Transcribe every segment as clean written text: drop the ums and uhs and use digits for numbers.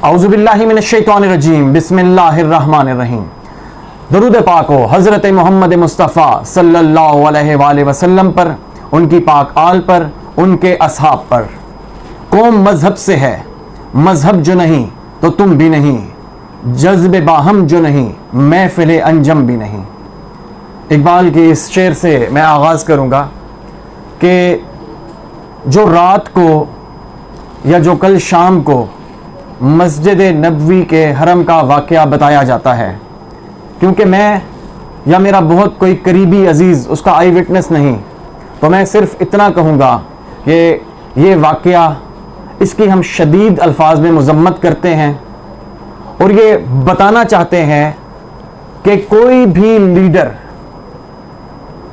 اعوذ باللہ من الشیطان الرجیم، بسم اللہ الرحمن الرحیم۔ درود پاک ہو حضرت محمد مصطفیٰ صلی اللہ علیہ وآلہ وسلم پر، ان کی پاک آل پر، ان کے اصحاب پر۔ قوم مذہب سے ہے، مذہب جو نہیں تو تم بھی نہیں، جذب باہم جو نہیں محفل انجم بھی نہیں۔ اقبال کے اس شعر سے میں آغاز کروں گا کہ جو رات کو یا جو کل شام کو مسجد نبوی کے حرم کا واقعہ بتایا جاتا ہے، کیونکہ میں یا میرا بہت کوئی قریبی عزیز اس کا آئی وٹنس نہیں، تو میں صرف اتنا کہوں گا کہ یہ واقعہ، اس کی ہم شدید الفاظ میں مذمت کرتے ہیں اور یہ بتانا چاہتے ہیں کہ کوئی بھی لیڈر،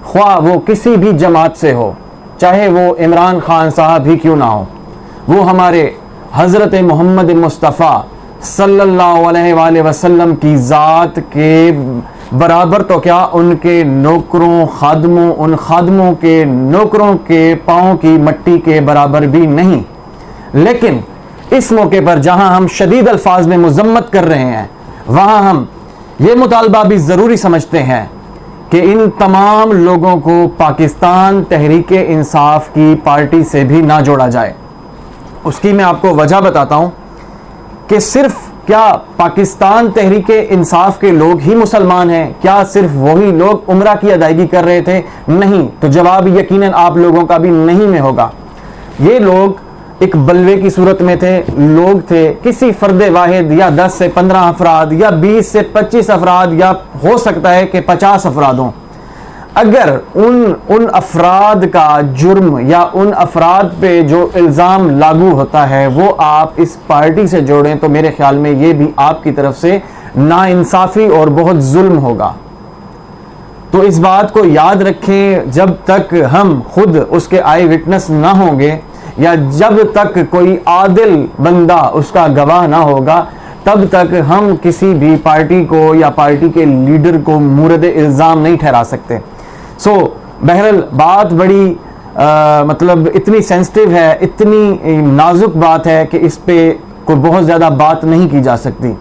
خواہ وہ کسی بھی جماعت سے ہو، چاہے وہ عمران خان صاحب ہی کیوں نہ ہو، وہ ہمارے حضرت محمد مصطفیٰ صلی اللہ علیہ وآلہ وسلم کی ذات کے برابر تو کیا، ان کے نوکروں خادموں، ان خادموں کے نوکروں کے پاؤں کی مٹی کے برابر بھی نہیں۔ لیکن اس موقع پر جہاں ہم شدید الفاظ میں مذمت کر رہے ہیں، وہاں ہم یہ مطالبہ بھی ضروری سمجھتے ہیں کہ ان تمام لوگوں کو پاکستان تحریک انصاف کی پارٹی سے بھی نہ جوڑا جائے۔ اس کی میں آپ کو وجہ بتاتا ہوں کہ صرف کیا پاکستان تحریک انصاف کے لوگ ہی مسلمان ہیں؟ کیا صرف وہی لوگ عمرہ کی ادائیگی کر رہے تھے؟ نہیں، تو جواب یقیناً آپ لوگوں کا بھی نہیں میں ہوگا۔ یہ لوگ ایک بلوے کی صورت میں تھے، لوگ تھے کسی فرد واحد یا 10 سے 15 افراد یا 20 سے 25 افراد یا ہو سکتا ہے کہ 50 افراد ہوں۔ اگر ان افراد کا جرم یا ان افراد پہ جو الزام لاگو ہوتا ہے وہ آپ اس پارٹی سے جوڑیں تو میرے خیال میں یہ بھی آپ کی طرف سے ناانصافی اور بہت ظلم ہوگا۔ تو اس بات کو یاد رکھیں، جب تک ہم خود اس کے آئی وٹنس نہ ہوں گے یا جب تک کوئی عادل بندہ اس کا گواہ نہ ہوگا، تب تک ہم کسی بھی پارٹی کو یا پارٹی کے لیڈر کو مورد الزام نہیں ٹھہرا سکتے۔ بہرحال بات بڑی مطلب اتنی سینسٹیو ہے، اتنی نازک بات ہے کہ اس پہ کوئی بہت زیادہ بات نہیں کی جا سکتی۔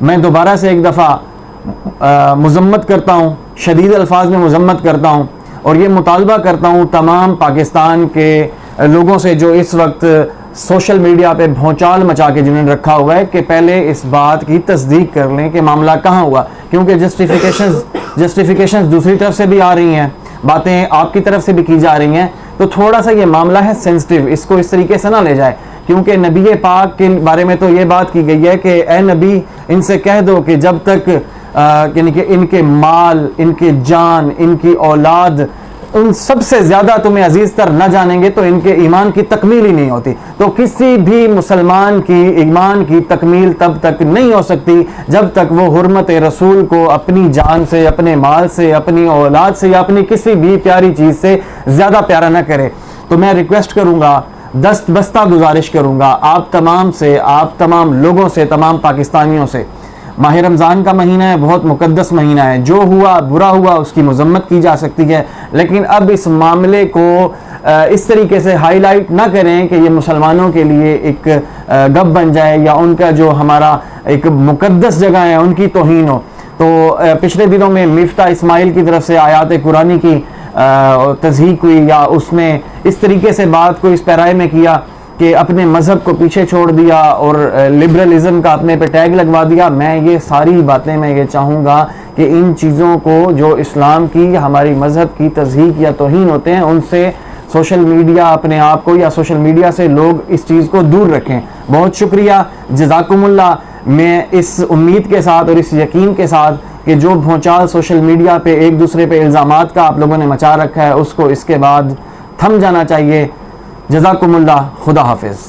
میں دوبارہ سے ایک دفعہ مذمت کرتا ہوں، شدید الفاظ میں مذمت کرتا ہوں اور یہ مطالبہ کرتا ہوں تمام پاکستان کے لوگوں سے جو اس وقت سوشل میڈیا پہ بھونچال مچا کے جنہوں نے رکھا ہوا ہے، کہ پہلے اس بات کی تصدیق کر لیں کہ معاملہ کہاں ہوا، کیونکہ جسٹیفیکیشنز دوسری طرف سے بھی آ رہی ہیں، باتیں آپ کی طرف سے بھی کی جا رہی ہیں، تو تھوڑا سا یہ معاملہ ہے سینسٹیو، اس کو اس طریقے سے نہ لے جائے، کیونکہ نبی پاک کے بارے میں تو یہ بات کی گئی ہے کہ اے نبی ان سے کہہ دو کہ جب تک یعنی کہ ان کے مال، ان کے جان، ان کی اولاد ان سب سے زیادہ تمہیں عزیز تر نہ جانیں گے تو ان کے ایمان کی تکمیل ہی نہیں ہوتی۔ تو کسی بھی مسلمان کی ایمان کی تکمیل تب تک نہیں ہو سکتی جب تک وہ حرمت رسول کو اپنی جان سے، اپنے مال سے، اپنی اولاد سے یا اپنی کسی بھی پیاری چیز سے زیادہ پیارا نہ کرے۔ تو میں ریکویسٹ کروں گا، دست بستہ گزارش کروں گا آپ تمام سے، آپ تمام لوگوں سے، تمام پاکستانیوں سے، ماہ رمضان کا مہینہ ہے، بہت مقدس مہینہ ہے، جو ہوا برا ہوا اس کی مذمت کی جا سکتی ہے، لیکن اب اس معاملے کو اس طریقے سے ہائی لائٹ نہ کریں کہ یہ مسلمانوں کے لیے ایک گپ بن جائے یا ان کا جو ہمارا ایک مقدس جگہ ہے ان کی توہین ہو۔ تو پچھلے دنوں میں مفتاح اسماعیل کی طرف سے آیات قرآنی کی تصحیح ہوئی، یا اس میں اس طریقے سے بات کو اس پیرائے میں کیا کہ اپنے مذہب کو پیچھے چھوڑ دیا اور لبرلزم کا اپنے پہ ٹیگ لگوا دیا۔ میں یہ ساری باتیں میں یہ چاہوں گا کہ ان چیزوں کو جو اسلام کی، ہماری مذہب کی تضحیق یا توہین ہوتے ہیں، ان سے سوشل میڈیا اپنے آپ کو یا سوشل میڈیا سے لوگ اس چیز کو دور رکھیں۔ بہت شکریہ، جزاکم اللہ۔ میں اس امید کے ساتھ اور اس یقین کے ساتھ کہ جو بھونچال سوشل میڈیا پہ ایک دوسرے پہ الزامات کا آپ لوگوں نے مچا رکھا ہے، اس کو اس کے بعد تھم جانا چاہیے۔ جزاکم اللہ، خدا حافظ۔